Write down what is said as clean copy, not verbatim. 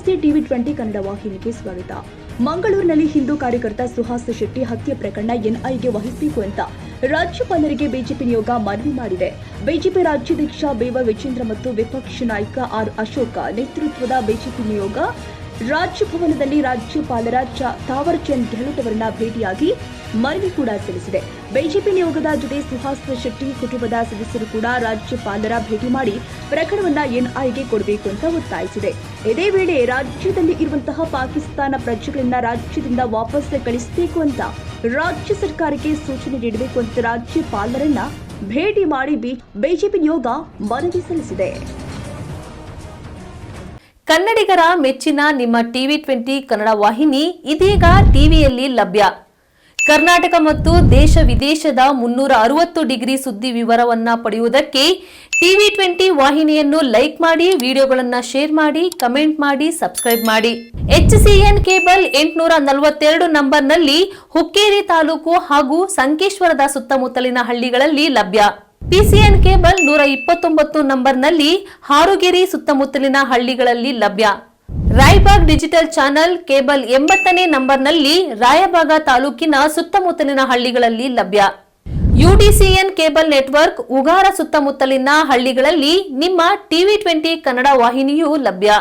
ನಮಸ್ತೆ ಟಿವಿ20 ಕನ್ನಡ ವಾಹಿನಿಗೆ ಸ್ವಾಗತ. ಮಂಗಳೂರಿನಲ್ಲಿ ಹಿಂದೂ ಕಾರ್ಯಕರ್ತ ಸುಹಾಸ್ ಶೆಟ್ಟಿ ಹತ್ಯೆ ಪ್ರಕರಣ ಎನ್ಐಎಗೆ ವಹಿಸಬೇಕು ಅಂತ ರಾಜ್ಯಪಾಲರಿಗೆ ಬಿಜೆಪಿ ನಿಯೋಗ ಮನವಿ ಮಾಡಿದೆ. ಬಿಜೆಪಿ ರಾಜ್ಯಾಧ್ಯಕ್ಷ ಬೇವ ವಿಜೇಂದ್ರ ಮತ್ತು ವಿಪಕ್ಷ ನಾಯಕ ಆರ್ ಅಶೋಕ ನೇತೃತ್ವದ ಬಿಜೆಪಿ ನಿಯೋಗ ರಾಜಭವನದಲ್ಲಿ ರಾಜ್ಯಪಾಲರ ತಾವರ್ ಚಂದ್ ಗೆಹ್ಲೋಟ್ ಅವರನ್ನ ಭೇಟಿಯಾಗಿ ಮನವಿ ಕೂಡ ಸಲ್ಲಿಸಿದೆ. ಬಿಜೆಪಿ ನಿಯೋಗದ ಜೊತೆ ಸುಹಾಸ್ ಶೆಟ್ಟಿ ಕುಟುಂಬದ ಸದಸ್ಯರು ಕೂಡ ರಾಜ್ಯಪಾಲರ ಭೇಟಿ ಮಾಡಿ ಪ್ರಕರಣವನ್ನ ಎನ್ಐಎಗೆ ಕೊಡಬೇಕು ಅಂತ ಒತ್ತಾಯಿಸಿದೆ. ಇದೇ ವೇಳೆ ರಾಜ್ಯದಲ್ಲಿ ಇರುವಂತಹ ಪಾಕಿಸ್ತಾನ ಪ್ರಜೆಗಳನ್ನ ರಾಜ್ಯದಿಂದ ವಾಪಸ್ ಕಳಿಸಬೇಕು ಅಂತ ರಾಜ್ಯ ಸರ್ಕಾರಕ್ಕೆ ಸೂಚನೆ ನೀಡಬೇಕು ಅಂತ ರಾಜ್ಯಪಾಲರನ್ನ ಭೇಟಿ ಮಾಡಿ ಬಿಜೆಪಿ ನಿಯೋಗ ಮನವಿ ಸಲ್ಲಿಸಿದೆ. ಕನ್ನಡಿಗರ ಮೆಚ್ಚಿನ ನಿಮ್ಮ ಟಿವಿ20 ಕನ್ನಡ ವಾಹಿನಿ ಇದೀಗ ಟಿವಿಯಲ್ಲಿ ಲಭ್ಯ. ಕರ್ನಾಟಕ ಮತ್ತು ದೇಶ ವಿದೇಶದ 360 ಡಿಗ್ರಿ ಸುದ್ದಿ ವಿವರವನ್ನ ಪಡೆಯುವುದಕ್ಕೆ ಟಿವಿ20 ವಾಹಿನಿಯನ್ನು ಲೈಕ್ ಮಾಡಿ, ವಿಡಿಯೋಗಳನ್ನು ಶೇರ್ ಮಾಡಿ, ಕಮೆಂಟ್ ಮಾಡಿ, ಸಬ್ಸ್ಕ್ರೈಬ್ ಮಾಡಿ. HCN ಕೇಬಲ್ 842 ನಂಬರ್ನಲ್ಲಿ ಹುಕ್ಕೇರಿ ತಾಲೂಕು ಹಾಗೂ ಸಂಕೇಶ್ವರದ ಸುತ್ತಮುತ್ತಲಿನ ಹಳ್ಳಿಗಳಲ್ಲಿ ಲಭ್ಯ. PCN ಕೇಬಲ್ 129 ನಂಬರ್ನಲ್ಲಿ ಹಾರುಗೆರೆ ಸುತ್ತಮುತ್ತಲಿನ ಹಳ್ಳಿಗಳಲ್ಲಿ ಲಭ್ಯ. ರಾಯಬಾಗ್ ಡಿಜಿಟಲ್ ಚಾನೆಲ್ ಕೇಬಲ್ 80ನೇ ನಂಬರ್ನಲ್ಲಿ ರಾಯಬಾಗ ತಾಲೂಕಿನ ಸುತ್ತಮುತ್ತಲಿನ ಹಳ್ಳಿಗಳಲ್ಲಿ ಲಭ್ಯ. UDCN ಕೇಬಲ್ ನೆಟ್ವರ್ಕ್ ಉಗಾರ ಸುತ್ತಮುತ್ತಲಿನ ಹಳ್ಳಿಗಳಲ್ಲಿ ನಿಮ್ಮ ಟಿವಿ20 ಕನ್ನಡ ವಾಹಿನಿಯೂ ಲಭ್ಯ.